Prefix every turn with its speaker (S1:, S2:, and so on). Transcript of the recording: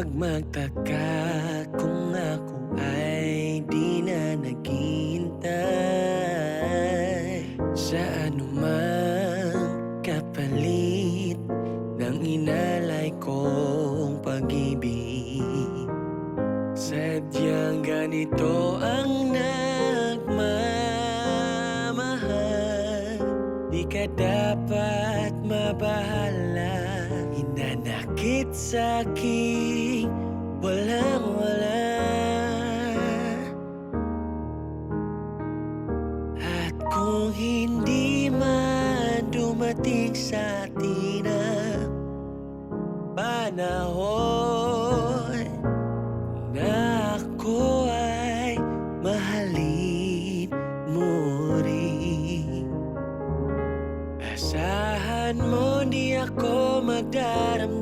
S1: Huwag magtaka kung ako ay di na naghihintay sa anumang kapalit ng inalay kong pag-ibig. Sadyang ganito ang nagmamahal, di ka dapat mabahala. Hinanakit sa'king walang-wala, at kung hindi man dumating sa atin ang panahon na ako ay mahalin mo rin, asahan mo di ako magdaramdam